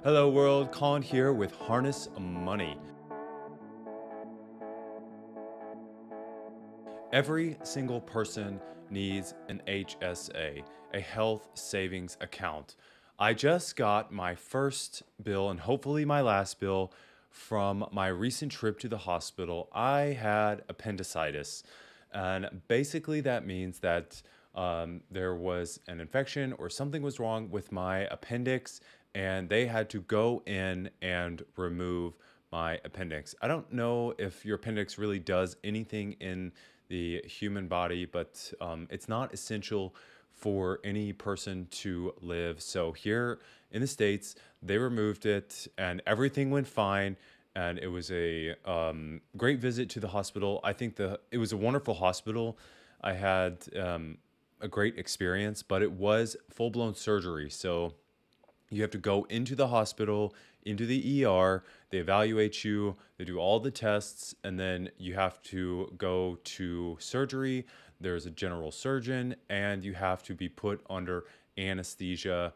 Hello world, Colin here with Harness Money. Every single person needs an HSA, a health savings account. I just got my first bill and hopefully my last bill from my recent trip to the hospital. I had appendicitis, and basically that means that there was an infection or something was wrong with my appendix, and they had to go in and remove my appendix. I don't know if your appendix really does anything in the human body, but it's not essential for any person to live. So here in the States, they removed it and everything went fine. And it was a great visit to the hospital. I think it was a wonderful hospital. I had a great experience, but it was full-blown surgery. So you have to go into the hospital, into the ER, they evaluate you, they do all the tests, and then you have to go to surgery. There's a general surgeon, and you have to be put under anesthesia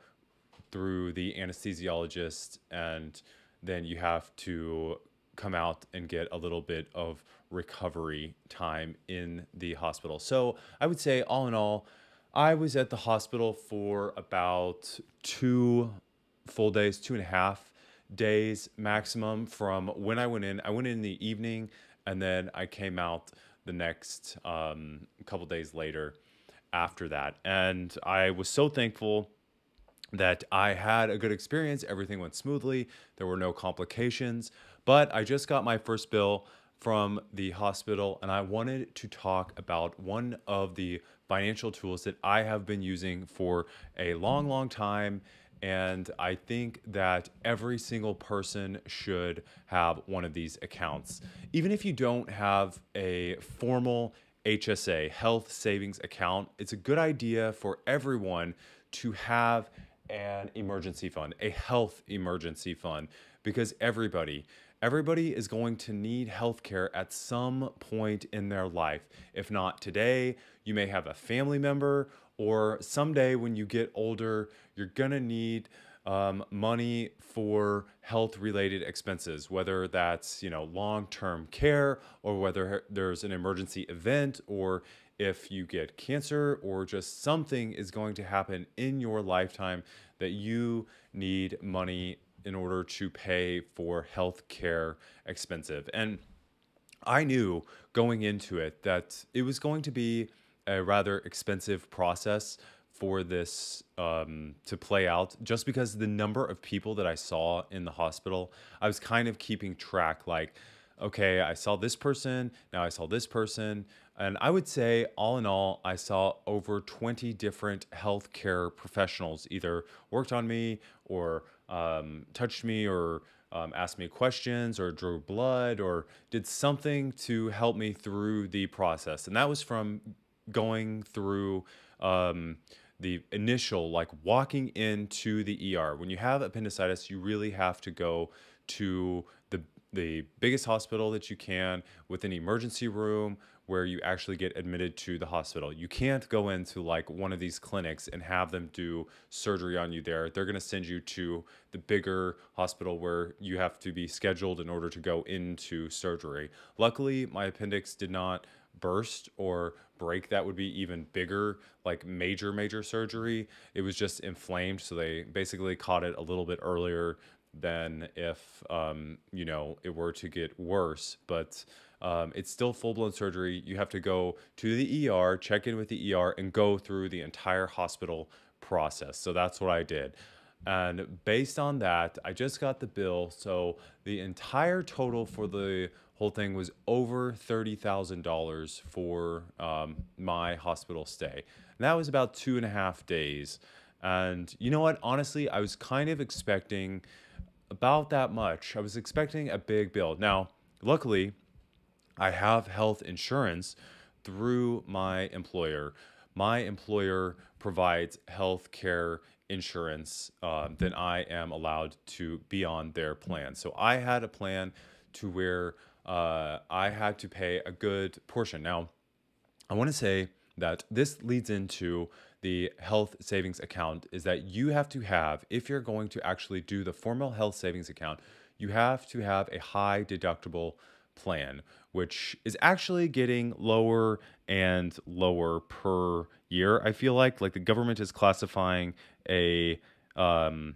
through the anesthesiologist, and then you have to come out and get a little bit of recovery time in the hospital. So I would say, all in all, I was at the hospital for about 2 full days, 2.5 days maximum from when I went in. I went in the evening and then I came out the next couple days later after that. And I was so thankful that I had a good experience. Everything went smoothly. There were no complications. But I just got my first bill from the hospital, and I wanted to talk about one of the financial tools that I have been using for a long, long time. And I think that every single person should have one of these accounts. Even if you don't have a formal HSA, health savings account, it's a good idea for everyone to have an emergency fund, a health emergency fund, because everybody is going to need healthcare at some point in their life. If not today, you may have a family member, or someday when you get older, you're gonna need money for health-related expenses, whether that's long-term care, or whether there's an emergency event, or if you get cancer, or just something is going to happen in your lifetime that you need money in order to pay for health care expensive. And I knew going into it that it was going to be a rather expensive process for this to play out, just because the number of people that I saw in the hospital. I was kind of keeping track, like, okay, I saw this person, now I saw this person. And I would say, all in all, I saw over 20 different healthcare professionals either worked on me, or touched me, or asked me questions, or drew blood, or did something to help me through the process. And that was from going through the initial, like walking into the ER. When you have appendicitis, you really have to go to the biggest hospital that you can, with an emergency room where you actually get admitted to the hospital. You can't go into like one of these clinics and have them do surgery on you there. They're going to send you to the bigger hospital where you have to be scheduled in order to go into surgery. Luckily, my appendix did not burst or break. That would be even bigger, like major surgery. It was just inflamed, so they basically caught it a little bit earlier than if it were to get worse. But it's still full-blown surgery. You have to go to the ER, check in with the ER, and go through the entire hospital process. So that's what I did. And based on that, I just got the bill. So the entire total for the whole thing was over $30,000 for my hospital stay. And that was about 2.5 days. And you know what? Honestly, I was kind of expecting about that much. I was expecting a big bill. Now, luckily, I have health insurance through my employer. My employer provides health care insurance, then I am allowed to be on their plan. So I had a plan to where I had to pay a good portion. Now, I want to say that this leads into the health savings account is that you have to have, if you're going to actually do the formal health savings account, you have to have a high deductible plan, which is actually getting lower and lower per year. I feel like the government is classifying a um,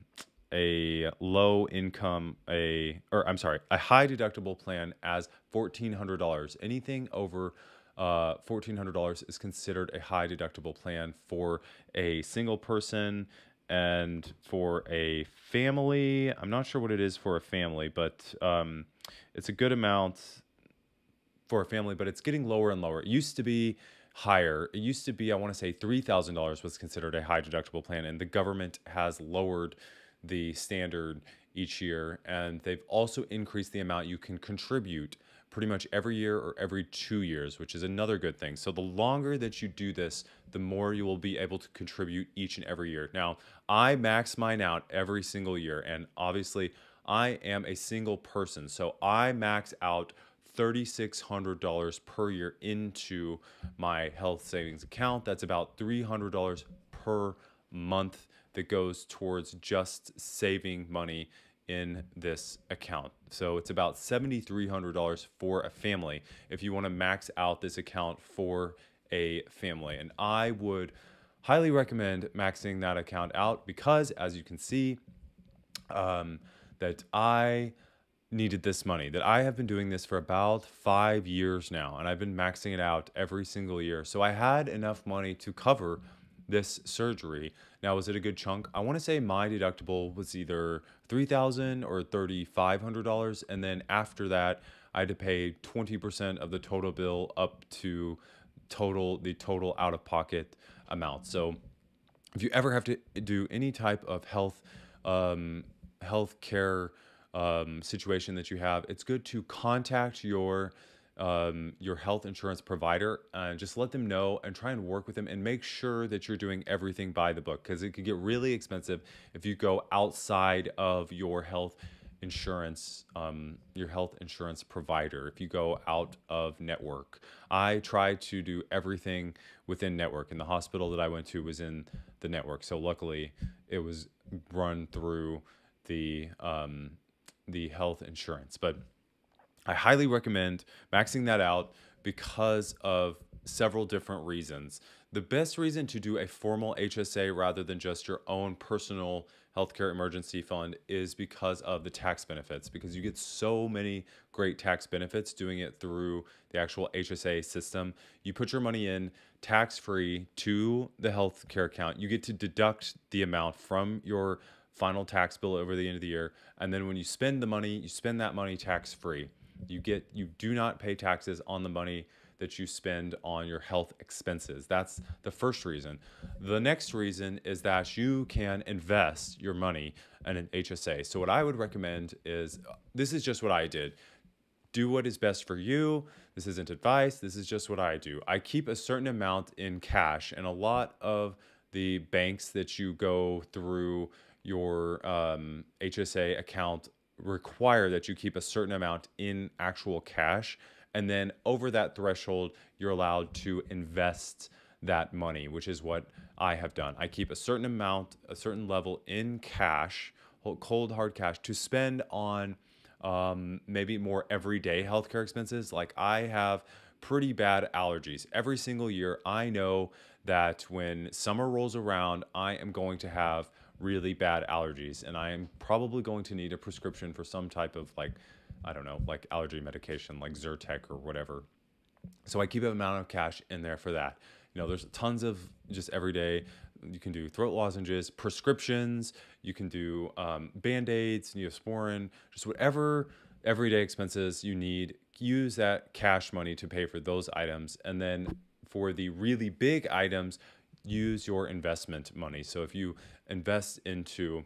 a low income or I'm sorry, a high deductible plan as $1,400. Anything over $1,400 is considered a high deductible plan for a single person. And for a family, I'm not sure what it is for a family, but it's a good amount for a family, but it's getting lower and lower. It used to be higher. It used to be, I want to say, $3,000 was considered a high deductible plan, and the government has lowered the standard each year. And they've also increased the amount you can contribute pretty much every year or every 2 years, which is another good thing. So the longer that you do this, the more you will be able to contribute each and every year. Now, I max mine out every single year, and obviously I am a single person, so I max out $3,600 per year into my health savings account. That's about $300 per month that goes towards just saving money in this account. So it's about $7,300 for a family if you want to max out this account for a family. And I would highly recommend maxing that account out because, as you can see, that I needed this money, that I have been doing this for about 5 years now, and I've been maxing it out every single year. So I had enough money to cover this surgery. Now, was it a good chunk? I want to say my deductible was either $3,000 or $3,500, and then after that, I had to pay 20% of the total bill up to the total out-of-pocket amount. So if you ever have to do any type of health care situation that you have, it's good to contact your health insurance provider and just let them know and try and work with them and make sure that you're doing everything by the book, because it can get really expensive if you go outside of your health insurance provider, if you go out of network. I try to do everything within network, and the hospital that I went to was in the network, so luckily it was run through the health insurance. But I highly recommend maxing that out because of several different reasons. The best reason to do a formal HSA rather than just your own personal healthcare emergency fund is because of the tax benefits, because you get so many great tax benefits doing it through the actual HSA system. You put your money in tax-free to the healthcare account. You get to deduct the amount from your final tax bill over the end of the year, and then when you spend the money, you spend that money tax-free. You do not pay taxes on the money that you spend on your health expenses. That's the first reason. The next reason is that you can invest your money in an HSA. So what I would recommend is, this is just what I did. Do what is best for you. This isn't advice. This is just what I do. I keep a certain amount in cash, and a lot of the banks that you go through your HSA account require that you keep a certain amount in actual cash, and then over that threshold you're allowed to invest that money, which is what I have done. I keep a certain amount, a certain level in cash, cold hard cash, to spend on maybe more everyday healthcare expenses. Like, I have pretty bad allergies. Every single year I know that when summer rolls around, I am going to have really bad allergies, and I am probably going to need a prescription for some type of, like, I don't know, like allergy medication, like Zyrtec or whatever. So I keep an amount of cash in there for that. You know, there's tons of just everyday. You can do throat lozenges, prescriptions. You can do Band-Aids, Neosporin, just whatever everyday expenses you need. Use that cash money to pay for those items, and then for the really big items, use your investment money. So if you invest into,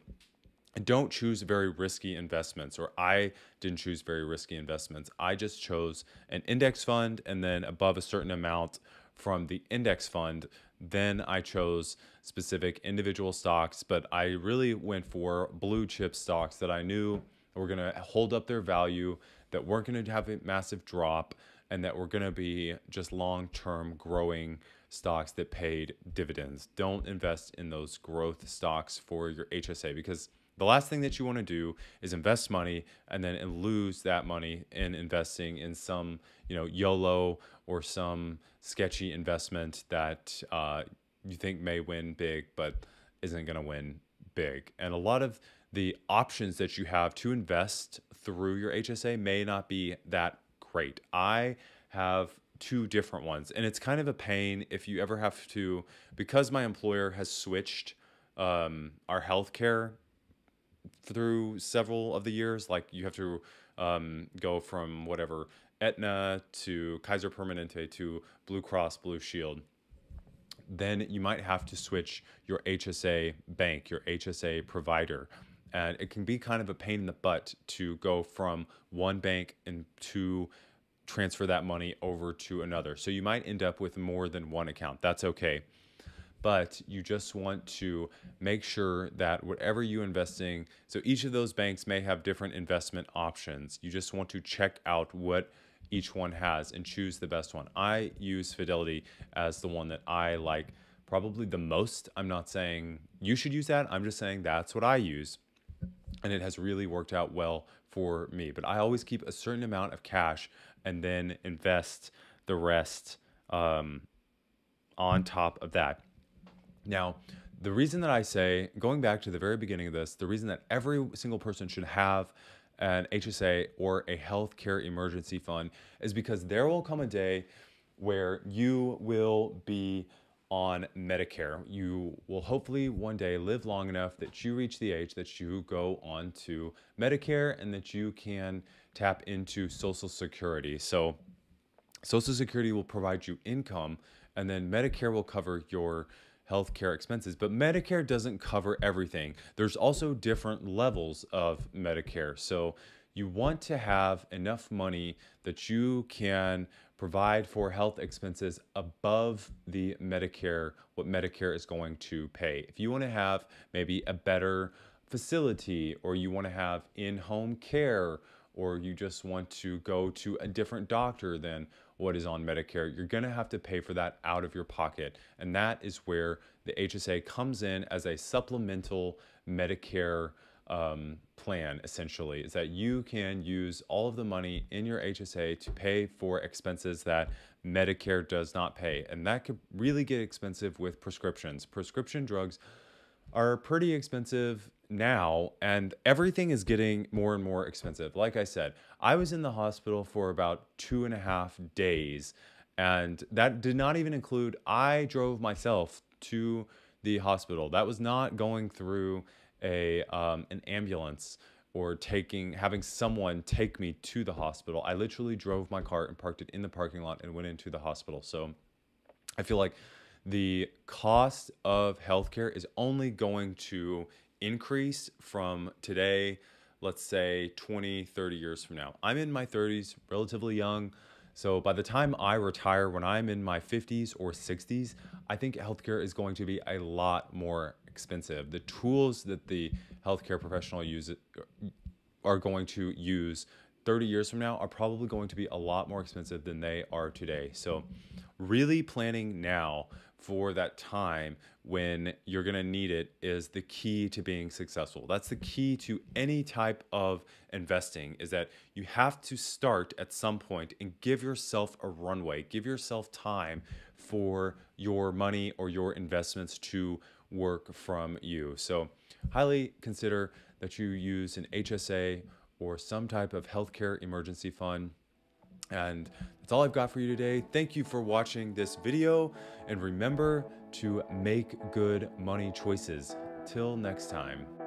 don't choose very risky investments, or I didn't choose very risky investments. I just chose an index fund, and then above a certain amount from the index fund, then I chose specific individual stocks. But I really went for blue chip stocks that I knew were going to hold up their value, that weren't going to have a massive drop, and that were going to be just long-term growing stocks that paid dividends. Don't invest in those growth stocks for your HSA, because the last thing that you want to do is invest money and then lose that money in investing in some, YOLO or some sketchy investment that you think may win big, but isn't going to win big. And a lot of the options that you have to invest through your HSA may not be that great. I have two different ones, and it's kind of a pain if you ever have to, because my employer has switched our healthcare through several of the years. Like you have to go from whatever Aetna to Kaiser Permanente to Blue Cross Blue Shield. Then you might have to switch your HSA bank, your HSA provider. And it can be kind of a pain in the butt to go from one bank and to transfer that money over to another. So you might end up with more than one account. That's okay. But you just want to make sure that whatever you're investing, so each of those banks may have different investment options. You just want to check out what each one has and choose the best one. I use Fidelity as the one that I like probably the most. I'm not saying you should use that. I'm just saying that's what I use. And it has really worked out well for me. But I always keep a certain amount of cash and then invest the rest on top of that. Now, the reason that I say, going back to the very beginning of this, the reason that every single person should have an HSA or a healthcare emergency fund is because there will come a day where you will be on Medicare. You will hopefully one day live long enough that you reach the age that you go on to Medicare and that you can tap into Social Security. So Social Security will provide you income, and then Medicare will cover your healthcare expenses. But Medicare doesn't cover everything. There's also different levels of Medicare. So you want to have enough money that you can provide for health expenses above the Medicare, what Medicare is going to pay. If you want to have maybe a better facility, or you want to have in-home care, or you just want to go to a different doctor than what is on Medicare, you're going to have to pay for that out of your pocket. And that is where the HSA comes in as a supplemental Medicare plan, essentially, is that you can use all of the money in your HSA to pay for expenses that Medicare does not pay. And that could really get expensive with prescriptions. Prescription drugs are pretty expensive now, and everything is getting more and more expensive. Like I said, I was in the hospital for about 2.5 days, and that did not even include, I drove myself to the hospital. That was not going through an ambulance or having someone take me to the hospital. I literally drove my car and parked it in the parking lot and went into the hospital. So I feel like the cost of healthcare is only going to increase from today, let's say 20, 30 years from now. I'm in my 30s, relatively young. So by the time I retire, when I'm in my 50s or 60s, I think healthcare is going to be a lot more expensive. The tools that the healthcare professional are going to use 30 years from now are probably going to be a lot more expensive than they are today. So really planning now for that time when you're going to need it is the key to being successful. That's the key to any type of investing, is that you have to start at some point and give yourself a runway, give yourself time for your money or your investments to work from you. So highly consider that you use an HSA or some type of healthcare emergency fund. And that's all I've got for you today. Thank you for watching this video, and remember to make good money choices. Till next time.